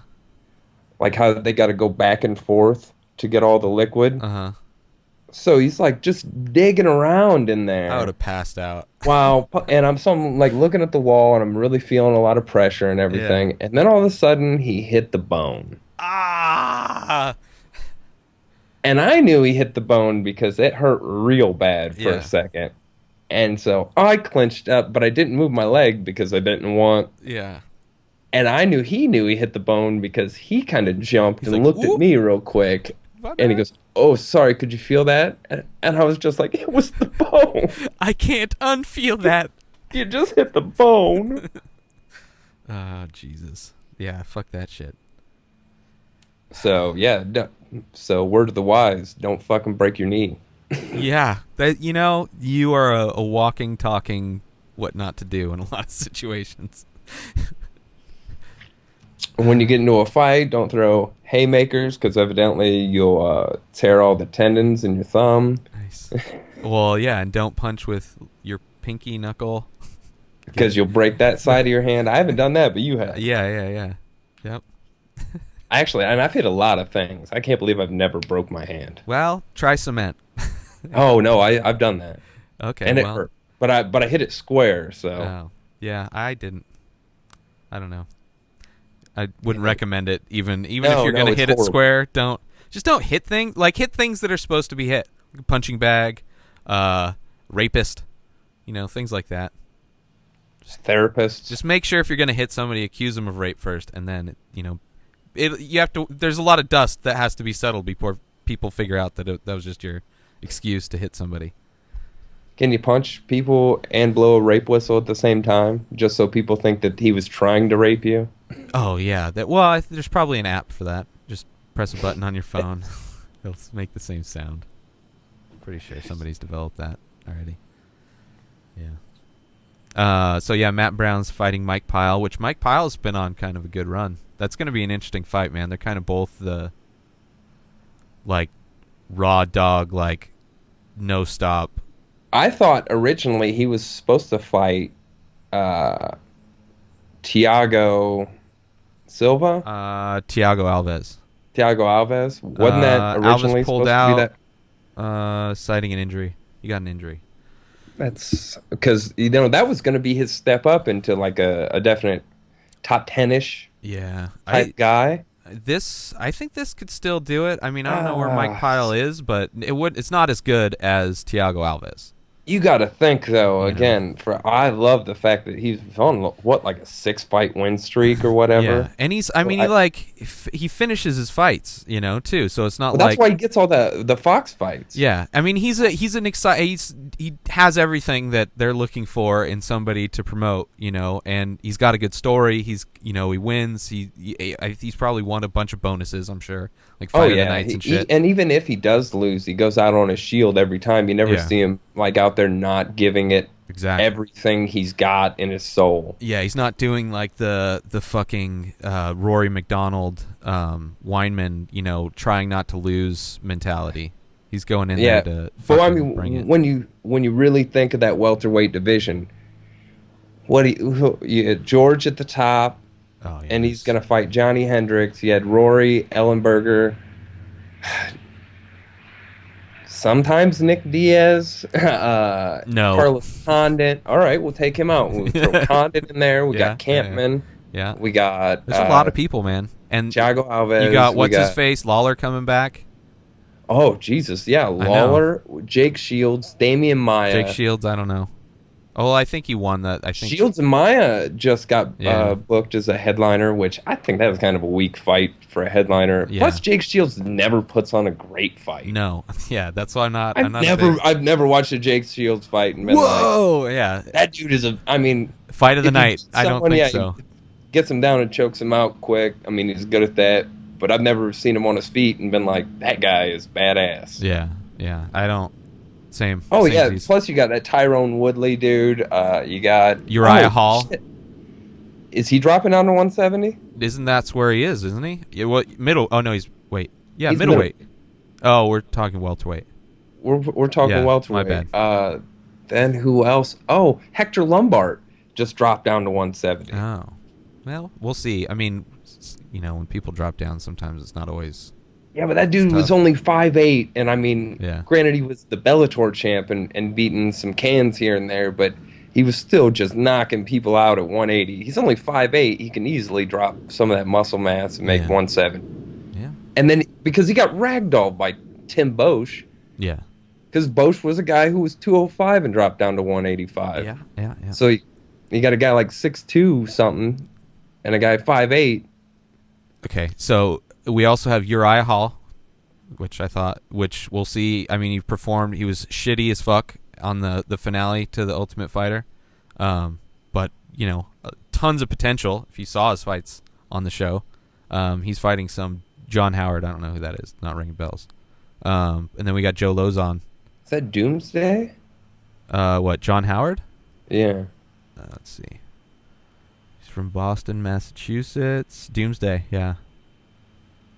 Like how they got to go back and forth to get all the liquid. Uh-huh. So he's like just digging around in there. I would have passed out. Wow. And I'm like looking at the wall, and I'm really feeling a lot of pressure and everything. And then all of a sudden he hit the bone. Ah! And I knew he hit the bone because it hurt real bad for Yeah. a second. And so I clenched up, but I didn't move my leg because I didn't want. Yeah. And I knew he hit the bone because he kind of jumped and like, looked "Whoop." at me real quick. And he goes, "Oh, sorry, could you feel that?" And I was just like, "It was the bone. I can't unfeel that. You just hit the bone." Ah, Jesus. Yeah, fuck that shit. So, yeah. So, word to the wise, don't fucking break your knee. Yeah, that you are a walking, talking what not to do in a lot of situations. When you get into a fight, don't throw haymakers, because evidently you'll tear all the tendons in your thumb. Nice. Well, yeah, and don't punch with your pinky knuckle. Because you'll break that side of your hand. I haven't done that, but you have. Yeah. Yep. I've hit a lot of things. I can't believe I've never broke my hand. Well, try cement. Oh no, I've done that. Okay, And it well, hurt. But I hit it square, so oh, yeah, I didn't. I don't know. I wouldn't recommend it. Even if you're gonna it's hit it horrible. square, don't hit things. Like hit things that are supposed to be hit. Like a punching bag, rapist, things like that. Therapists. Just make sure if you're gonna hit somebody, accuse them of rape first, and then you have to. There's a lot of dust that has to be settled before people figure out that that was just your excuse to hit somebody. Can you punch people and blow a rape whistle at the same time, just so people think that he was trying to rape you? Oh yeah, there's probably an app for that. Just press a button on your phone. It'll make the same sound. Pretty sure somebody's developed that already. Yeah. So yeah, Matt Brown's fighting Mike Pyle, which Mike Pyle's been on kind of a good run. That's going to be an interesting fight, man. They're kind of both the raw dog, no stop. I thought originally he was supposed to fight Thiago Silva. Thiago Alves. Thiago Alves. Wasn't that originally Alves pulled supposed to be out, citing an injury. He got an injury. That's because that was going to be his step up into a definite top 10-ish type guy. I think this could still do it. I mean, I don't know where Mike Pyle is, but it's not as good as Thiago Alves. You got to think though. Again, I love the fact that he's on a 6-fight win streak or whatever. Yeah, and he finishes his fights, too. So it's not that's why he gets all the Fox fights. Yeah, I mean he has everything that they're looking for in somebody to promote, and he's got a good story. He wins. He's probably won a bunch of bonuses, I'm sure, like fight of the nights and shit. And even if he does lose, he goes out on his shield every time. You never see him out there not giving it everything he's got in his soul. Yeah, he's not doing the fucking Rory McDonald Weinman, trying not to lose mentality. He's going in there to bring it. when you really think of that welterweight division, you had George at the top, and he's gonna fight Johnny Hendricks. You had Rory Ellenberger. Sometimes Nick Diaz. No. Carlos Condit. All right, we'll take him out. We'll throw Condit in there. We got Campman. Yeah. We got... There's a lot of people, man. And Thiago Alves. You got what's-his-face, Lawler coming back. Oh, Jesus. Yeah, Lawler, Jake Shields, Damian Maia. Jake Shields, I don't know. Oh, well, I think he won that. I think Shields and Maia just got booked as a headliner, which I think that was kind of a weak fight for a headliner. Yeah. Plus, Jake Shields never puts on a great fight. No, yeah, that's why I've never watched a Jake Shields fight and been whoa, yeah, that dude is fight of the night. I don't think so. Gets him down and chokes him out quick. I mean, he's good at that. But I've never seen him on his feet and been like, that guy is badass. Yeah, I don't. Same. Oh, same yeah. piece. Plus, you got that Tyrone Woodley dude. You got... Uriah Hall. Shit. Is he dropping down to 170? Isn't that where he is, isn't he? Yeah, middle... Oh, no, he's... Wait. Yeah, he's middleweight. Oh, we're talking welterweight. We're talking welterweight. My bad. Then who else? Oh, Hector Lombard just dropped down to 170. Oh. Well, we'll see. I mean, when people drop down, sometimes it's not always... Yeah, but that dude was only 5'8", and I mean, granted, he was the Bellator champ and beating some cans here and there, but he was still just knocking people out at 180. He's only 5'8", he can easily drop some of that muscle mass and make 170. Yeah. And then, because he got ragdolled by Tim Bosch. Yeah. Because Bosch was a guy who was 205 and dropped down to 185. Yeah. So you got a guy like 6'2" something, and a guy 5'8". Okay, so... We also have Uriah Hall, which we'll see. I mean, he was shitty as fuck on the finale to The Ultimate Fighter. But, tons of potential if you saw his fights on the show. He's fighting some John Howard. I don't know who that is. Not ringing bells. And then we got Joe Lozon. Is that Doomsday? What, John Howard? Yeah. Let's see. He's from Boston, Massachusetts. Doomsday, yeah.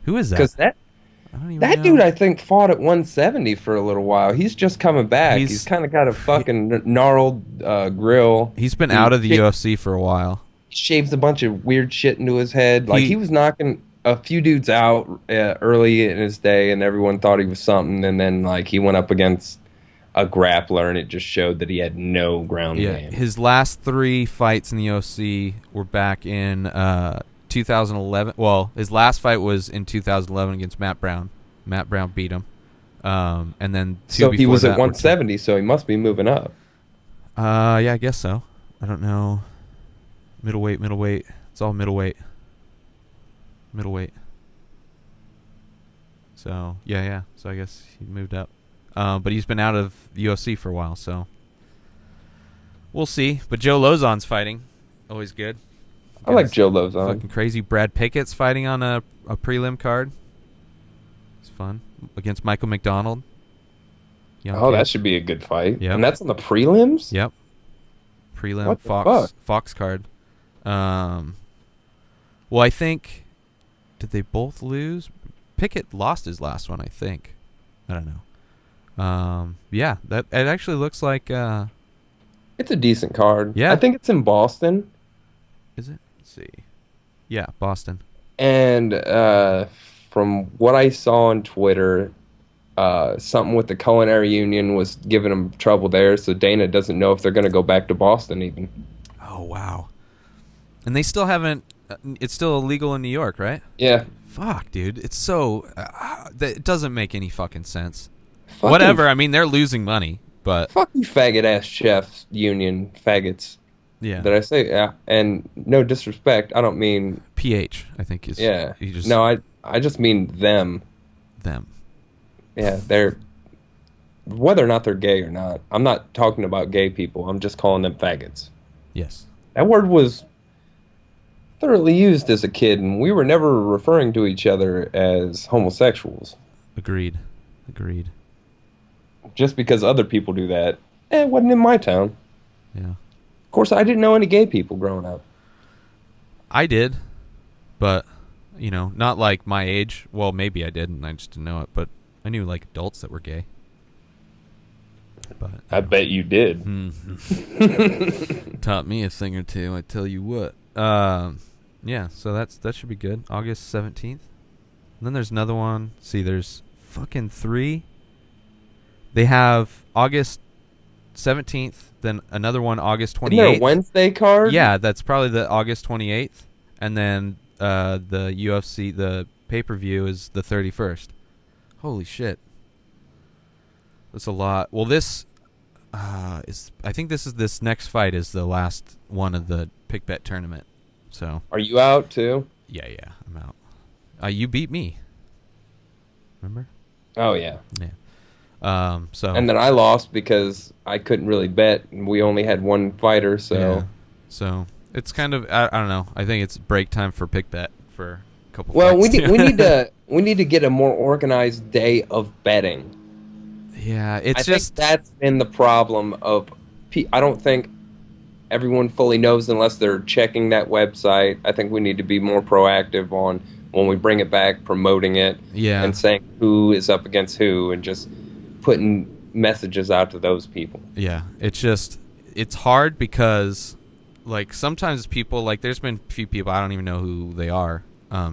Who is that? Because that dude, I think, fought at 170 for a little while. He's just coming back. He's kind of got a fucking gnarled grill. He's been out of the UFC for a while. He shaves a bunch of weird shit into his head. Like, he was knocking a few dudes out early in his day, and everyone thought he was something, and then like he went up against a grappler, and it just showed that he had no ground game. His last 3 fights in the UFC were back in 2011. Well, his last fight was in 2011 against Matt Brown. Matt Brown beat him. And then so he was at 170, so he must be moving up. Yeah, I guess so. I don't know. Middleweight. It's all middleweight. So, yeah. So I guess he moved up. But he's been out of the UFC for a while, so we'll see. But Joe Lozon's fighting. Always good. I like Joe Lozon. Fucking crazy. Brad Pickett's fighting on a prelim card. It's fun. Against Michael McDonald. Young kid. That should be a good fight. Yep. And that's on the prelims? Yep. Prelim what Fox card. Well, I think, did they both lose? Pickett lost his last one, I think. I don't know. Yeah, that it actually looks like it's a decent card. Yeah. I think it's in Boston. Is it? Let's see. Yeah, Boston. And from what I saw on Twitter, something with the culinary union was giving them trouble there, so Dana doesn't know if they're going to go back to Boston even. Oh, wow. And they still haven't... it's still illegal in New York, right? Yeah. Fuck, dude. It's so... it doesn't make any fucking sense. Whatever. I mean, they're losing money, but... Fuck you faggot-ass chefs union faggots. Yeah. Did I say... Yeah. And no disrespect, I don't mean... PH, I think is... Yeah. You just, no, I just mean them. Them. Yeah, they're... Whether or not they're gay or not, I'm not talking about gay people. I'm just calling them faggots. Yes. That word was thoroughly used as a kid, and we were never referring to each other as homosexuals. Agreed. Just because other people do that, it wasn't in my town. Yeah. Of course, I didn't know any gay people growing up. I did, but, you know, not like my age. Well, maybe I did, and I just didn't know it, but I knew, like, adults that were gay. But I bet you did. Taught me a thing or two, I tell you what. Yeah, so that should be good. August 17th. And then there's another one. See, there's fucking 3. They have August 17th, then another one August 28th. Isn't there a Wednesday card? Yeah, that's probably the August 28th. And then the UFC, the pay-per-view is the 31st. Holy shit. That's a lot. Well, this is... I think this next fight is the last one of the pick bet tournament. So. Are you out, too? Yeah, I'm out. You beat me. Remember? Oh, yeah. Yeah. So. And then I lost because I couldn't really bet, and we only had one fighter, so... Yeah. So, it's kind of... I don't know. I think it's break time for pick bet for a couple Well, fights. we need to get a more organized day of betting. Yeah, I think that's been the problem of... I don't think everyone fully knows unless they're checking that website. I think we need to be more proactive on when we bring it back, promoting it, and saying who is up against who, and just putting messages out to those people. Yeah, it's hard because, like, sometimes people, like, there's been a few people, I don't even know who they are,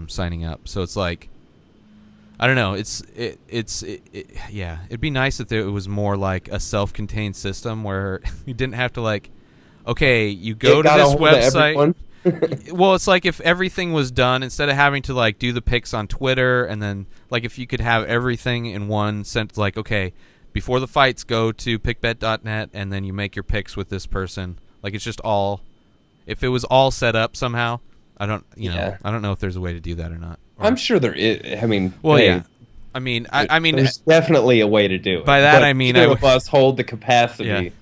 signing up. So it's like, I don't know. Yeah, it'd be nice if it was more like a self-contained system where you didn't have to, like, okay, you go to this website. Well, it's like if everything was done, instead of having to, like, do the picks on Twitter, and then, like, if you could have everything in one sentence, like, okay, before the fights, go to pickbet.net, and then you make your picks with this person. Like, it's just all, if it was all set up somehow, I don't know if there's a way to do that or not. I'm sure there is. I mean, well, yeah. I mean, there's definitely a way to do it. By that, I mean, neither of us hold the capacity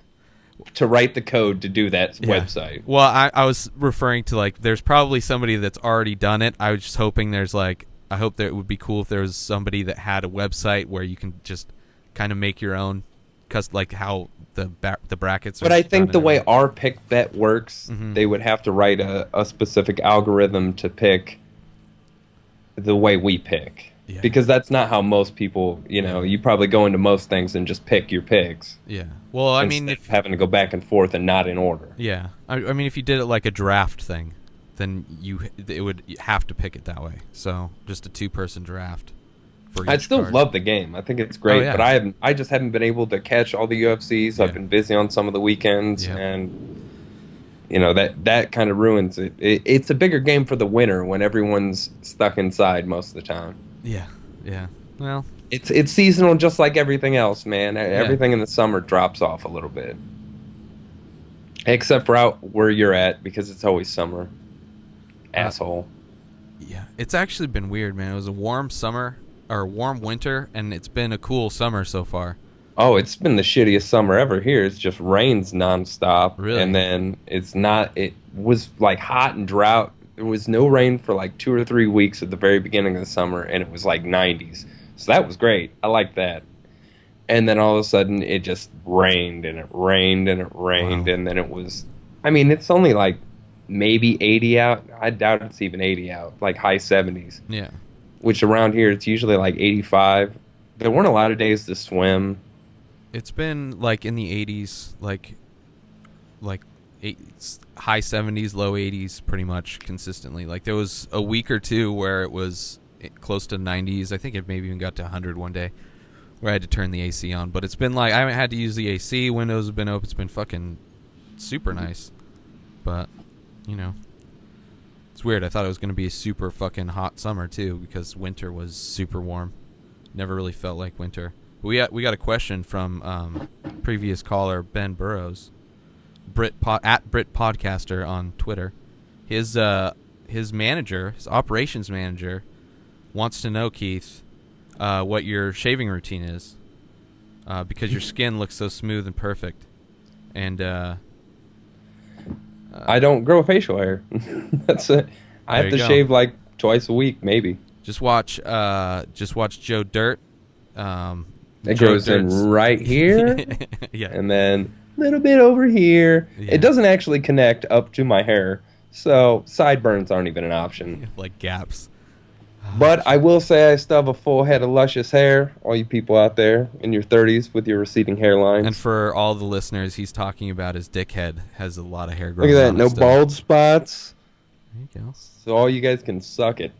to write the code to do that website. Well, I was referring to, like, there's probably somebody that's already done it. I was just hoping there's, like, I hope that it would be cool if there was somebody that had a website where you can just kind of make your own, cause like how the brackets are. But I think the way our pick bet works, they would have to write a specific algorithm to pick the way we pick. Yeah. Because that's not how most people, you probably go into most things and just pick your picks. Yeah. Well, I mean, if having to go back and forth and not in order. Yeah. I mean, if you did it like a draft thing, then it would have to pick it that way. So just a 2-person draft. I still love the game. I think it's great, yeah. but I just haven't been able to catch all the UFCs. Yeah. I've been busy on some of the weekends, Yeah. and that kind of ruins it. It's a bigger game for the winter when everyone's stuck inside most of the time. Yeah. Well, it's seasonal, just like everything else, man. Everything in the summer drops off a little bit, except for out where you're at, because it's always summer. Asshole. Yeah, it's actually been weird, man. It was a warm summer or warm winter, and it's been a cool summer so far. Oh, it's been the shittiest summer ever here. It's just rains nonstop. Really? And then it was like hot and drought. There was no rain for like 2 or 3 weeks at the very beginning of the summer, and it was like 90s. So that was great. I liked that. And then all of a sudden it just rained and it rained and it rained. Wow. And then it was, I mean, it's only like maybe 80 out. I doubt it's even 80 out, like high 70s. Yeah. Which around here it's usually like 85. There weren't a lot of days to swim. It's been like in the 80s, like high 70s, low 80s, pretty much consistently. Like there was a week or two where it was close to 90s. I think it maybe even got to 100 one day, where I had to turn the AC on. But it's been like I haven't had to use the AC. Windows have been open. It's been fucking super nice. But it's weird. I thought it was gonna be a super fucking hot summer too, because winter was super warm. Never really felt like winter. We got a question from previous caller Ben Burrows, at Brit Podcaster on Twitter. His manager, his operations manager, wants to know, Keith, what your shaving routine is, because your skin looks so smooth and perfect. And I don't grow facial hair. That's it. I have to shave like twice a week, maybe. Just watch Joe Dirt. It grows in right here, yeah, and then a little bit over here. Yeah. It doesn't actually connect up to my hair, so sideburns aren't even an option. Like gaps. But I will say I still have a full head of luscious hair, all you people out there in your 30s with your receding hairlines. And for all the listeners, he's talking about his dickhead has a lot of hair growing. Look at that, no bald spots. There you go. So all you guys can suck it.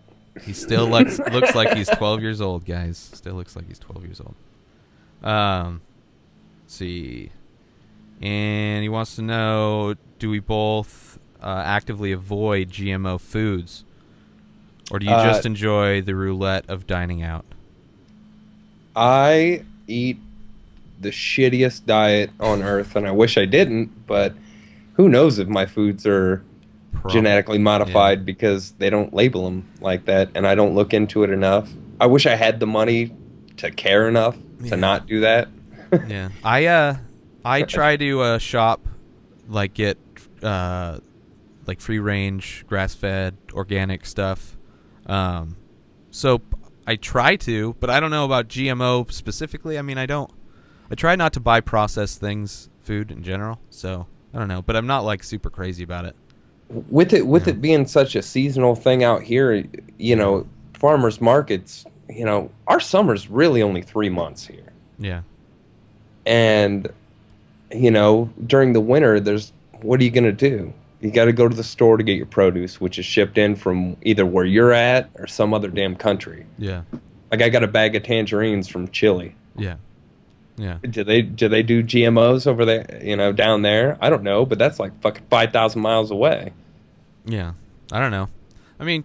He still looks like he's 12 years old, guys. Still looks like he's 12 years old. Let's see. And he wants to know, do we both actively avoid GMO foods? Or do you just enjoy the roulette of dining out? I eat the shittiest diet on earth, and I wish I didn't, but who knows if my foods are genetically modified, because they don't label them like that, and I don't look into it enough. I wish I had the money to care enough to not do that. Yeah. I try to shop, like get like free range, grass fed, organic stuff. So I try to, but I don't know about GMO specifically. I mean, I try not to buy processed things, food in general. So I don't know, but I'm not like super crazy about it. With it being such a seasonal thing out here, farmers markets, our summer's really only 3 months here. Yeah. And, during the winter, what are you going to do? You got to go to the store to get your produce, which is shipped in from either where you're at or some other damn country. Yeah. Like I got a bag of tangerines from Chile. Yeah. Yeah. Do they do GMOs over there, down there? I don't know, but that's like fucking 5,000 miles away. Yeah. I don't know. I mean,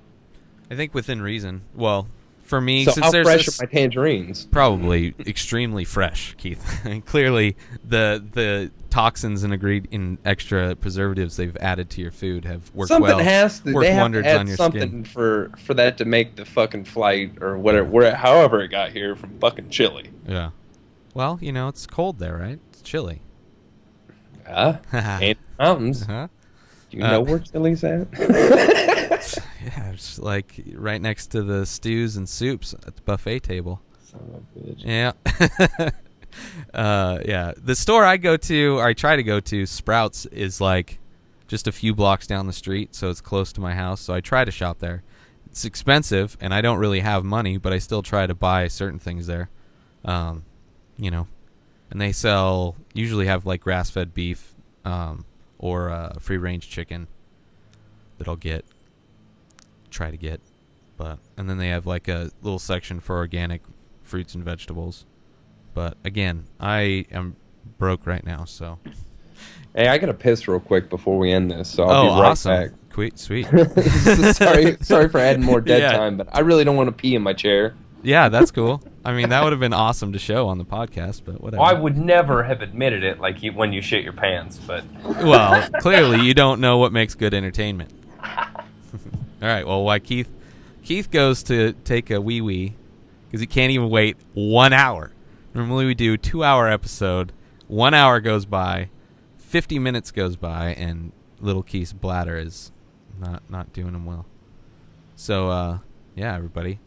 I think within reason. Well, for me, so since how there's fresh are my tangerines? Probably extremely fresh, Keith. I mean, clearly, the toxins and extra preservatives they've added to your food have worked something well. Has to. They have wonders to add on your something skin. for that to make the fucking flight or whatever, however it got here from fucking Chile. Yeah. Well, it's cold there, right? It's chilly. And mountains. Uh-huh. Do you know where Chile's at? Yeah, it's like right next to the stews and soups at the buffet table. Son of a bitch. Yeah. Yeah. The store I try to go to, Sprouts, is like just a few blocks down the street, so it's close to my house. So I try to shop there. It's expensive, and I don't really have money, but I still try to buy certain things there. And they usually have like grass-fed beef, or free-range chicken that I'll get. try to get. And then they have like a little section for organic fruits and vegetables. But again, I am broke right now, so. Hey, I gotta piss real quick before we end this, so I'll be right awesome. back. Sweet. sorry for adding more dead time, but I really don't want to pee in my chair. Yeah, that's cool. I mean, that would have been awesome to show on the podcast, but whatever. Well, I would never have admitted it, like when you shit your pants, but. Well, clearly you don't know what makes good entertainment. All right. Well, why Keith goes to take a wee because he can't even wait 1 hour. Normally we do 2-hour episode. 1 hour goes by, 50 minutes goes by, and little Keith's bladder is not doing him well. So yeah, everybody.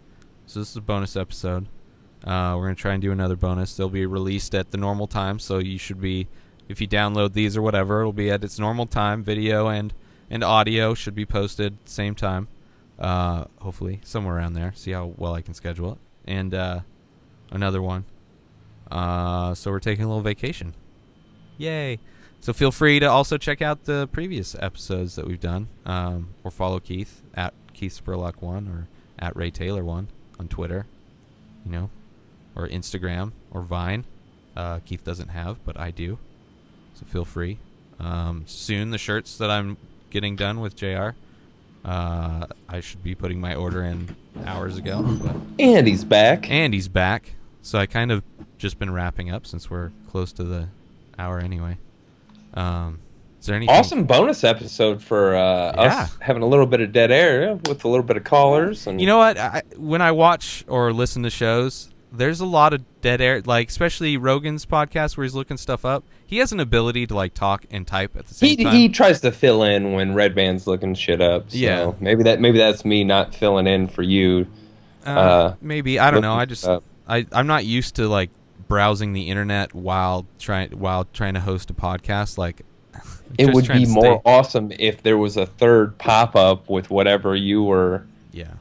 So this is a bonus episode. We're gonna try and do another bonus. They'll be released at the normal time, so you should be, if you download these or whatever, it'll be at its normal time. Video and audio should be posted same time. Hopefully somewhere around there. See how well I can schedule it. And another one. So we're taking a little vacation. Yay! So feel free to also check out the previous episodes that we've done, or follow Keith at Keith Spurlock 1 or at Ray Taylor 1 on Twitter, or Instagram or Vine. Keith doesn't have, but I do. So feel free. Soon the shirts that I'm getting done with JR, I should be putting my order in hours ago. But And he's back. So I kind of just been wrapping up since we're close to the hour anyway. Is there anything? Awesome bonus episode for us having a little bit of dead air with a little bit of callers. And you know what? When I watch or listen to shows, there's a lot of dead air, like especially Rogan's podcast where he's looking stuff up. He has an ability to like talk and type at the same time. He tries to fill in when Red Band's looking shit up. So yeah, maybe that's me not filling in for you. Maybe I don't know. I'm not used to like browsing the internet while trying to host a podcast. Like, it would be more awesome if there was a third pop up with whatever you were. Yeah,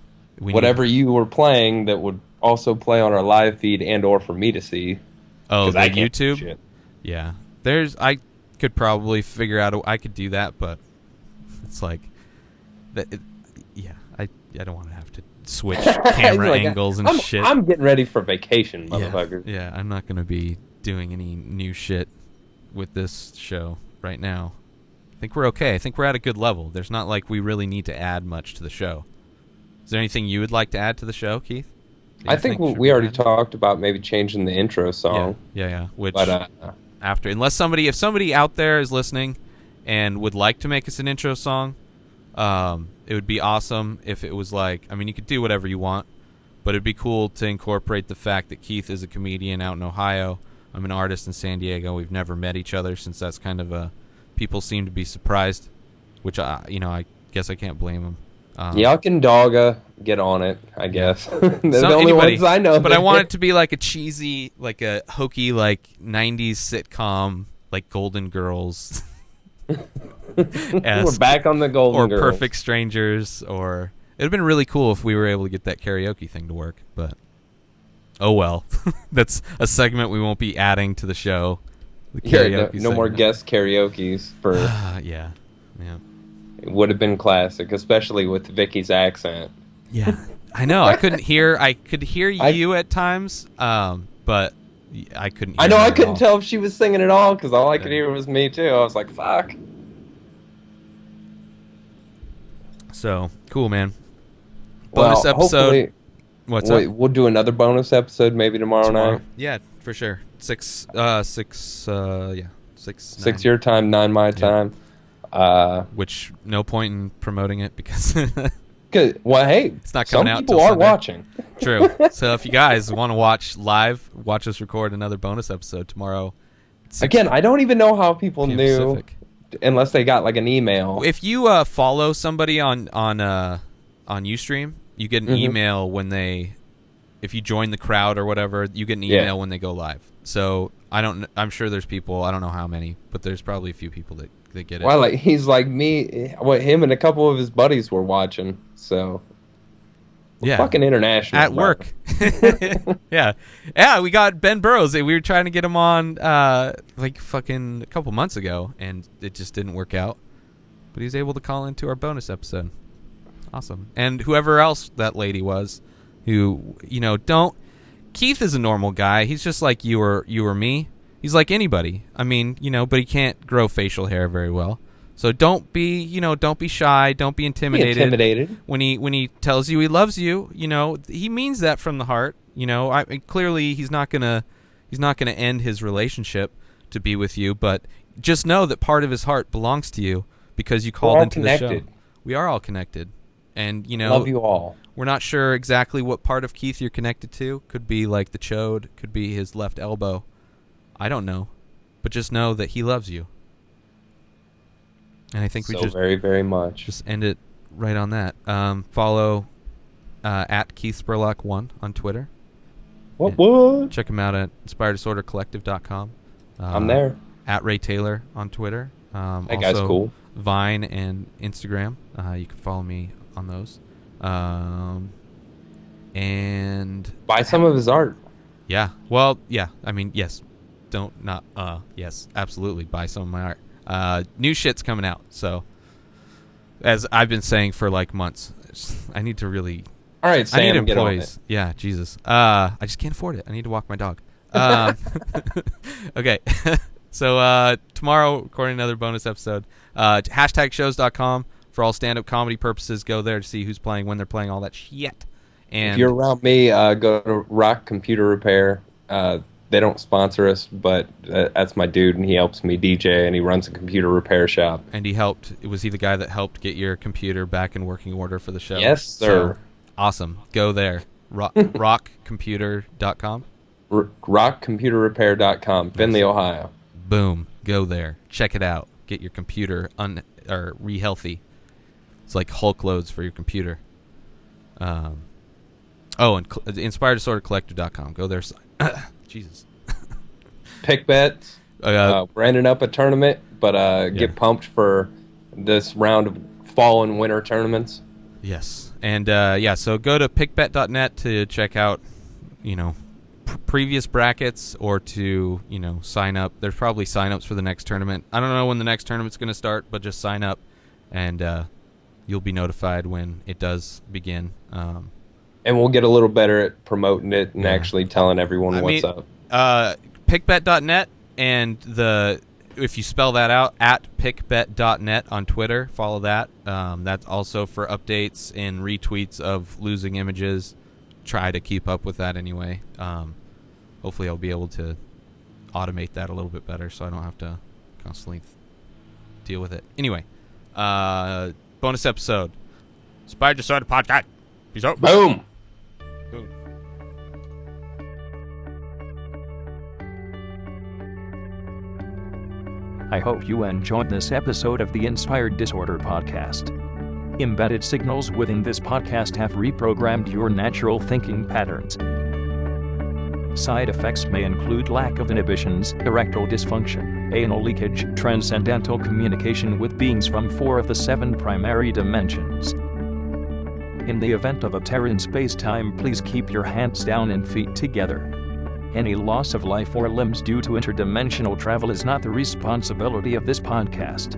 you were playing that would also play on our live feed and or for me to see. Oh, the YouTube. Yeah, I could probably figure out. I could do that, but it's like that. I don't want to have to switch camera angles and shit. I'm getting ready for vacation, motherfucker. Yeah, I'm not going to be doing any new shit with this show right now. I think we're okay. I think we're at a good level. There's not like we really need to add much to the show. Is there anything you would like to add to the show, Keith? I think we already talked about maybe changing the intro song. Yeah. Which, after, if somebody out there is listening and would like to make us an intro song, it would be awesome if it was like, I mean, you could do whatever you want, but it'd be cool to incorporate the fact that Keith is a comedian out in Ohio. I'm an artist in San Diego. We've never met each other, since that's kind of people seem to be surprised, which I guess I can't blame them. Yuck and Dogga, get on it, I guess. They're the only ones I know. But I want it to be like a cheesy, like a hokey, like 90s sitcom, like Golden Girls. We're back on the Golden Girls. Or Perfect Strangers, or it would have been really cool if we were able to get that karaoke thing to work, but oh well. That's a segment we won't be adding to the show. The karaoke no more guest karaokes for yeah. It would have been classic, especially with Vicky's accent. Yeah, I know. I could hear you at times, but I couldn't. I know. I couldn't tell if she was singing at all because all I could hear was me too. I was like, "Fuck." So cool, man. Bonus episode. What's up? We'll do another bonus episode maybe tomorrow night. Yeah, for sure. 6 your time, 9 my time. Which no point in promoting it because well, hey, it's not coming out. Some people are watching. True. So if you guys want to watch us record another bonus episode tomorrow. Again, I don't even know how people knew Pacific. Unless they got like an email. If you follow somebody on Ustream, you get an email when if you join the crowd or whatever, you get an email when they go live. So I'm sure there's people, I don't know how many, but there's probably a few people that get it. Well, like he's like me. Him and a couple of his buddies were watching. So we're fucking international at work. yeah. We got Ben Burrows. We were trying to get him on like fucking a couple months ago, and it just didn't work out. But he was able to call into our bonus episode. Awesome. And whoever else that lady was, who, don't... Keith is a normal guy. He's just like you or me. He's like anybody. I mean, but he can't grow facial hair very well. So don't be shy. Don't be intimidated. When he tells you he loves you, he means that from the heart. Clearly he's not gonna end his relationship to be with you, but just know that part of his heart belongs to you because you called into the show. We are all connected, and love you all. We're not sure exactly what part of Keith you're connected to. Could be like the chode, could be his left elbow. I don't know, but just know that he loves you. And I think we just very, very much just end it right on that. Follow at Keith Spurlock 1 on Twitter. What? Check him out at inspireddisordercollective.com. I'm there. At Ray Taylor on Twitter. That guy's cool. Vine and Instagram. You can follow me on those. And buy some of his art. Yeah. Well, yeah. I mean, yes. Yes, absolutely. Buy some of my art. New shit's coming out, so as I've been saying for like months, I need to really. All right, Sam, I need get employees. on it. Yeah, Jesus. I just can't afford it. I need to walk my dog. Okay, so tomorrow, recording another bonus episode. #shows.com for all stand-up comedy purposes. Go there to see who's playing, when they're playing, all that shit. And if you're around me, go to Rock Computer Repair. They don't sponsor us, but that's my dude, and he helps me DJ, and he runs a computer repair shop. And was he the guy that helped get your computer back in working order for the show? Yes, sir. So, awesome. Go there. Rockcomputer.com? Rockcomputerrepair.com, Findlay, Ohio. Boom. Go there. Check it out. Get your computer re-healthy. It's like Hulk loads for your computer. And inspireddisordercollective.com. Go there. Jesus. Pick bets. We're ending up a tournament, but get pumped for this round of fall and winter tournaments. Yes. And so go to pickbet.net to check out, previous brackets or to, sign up. There's probably sign-ups for the next tournament. I don't know when the next tournament's going to start, but just sign up and you'll be notified when it does begin. And we'll get a little better at promoting it and actually telling everyone what's up. Pickbet.net, and if you spell that out, at pickbet.net on Twitter, follow that. That's also for updates and retweets of losing images. Try to keep up with that anyway. Hopefully I'll be able to automate that a little bit better so I don't have to constantly deal with it. Anyway, bonus episode. Inspired Disorder Podcast. Peace out. Boom. I hope you enjoyed this episode of the Inspired Disorder Podcast. Embedded signals within this podcast have reprogrammed your natural thinking patterns. Side effects may include lack of inhibitions, erectile dysfunction, anal leakage, transcendental communication with beings from 4 of the 7 primary dimensions. In the event of a tear in space-time, please keep your hands down and feet together. Any loss of life or limbs due to interdimensional travel is not the responsibility of this podcast.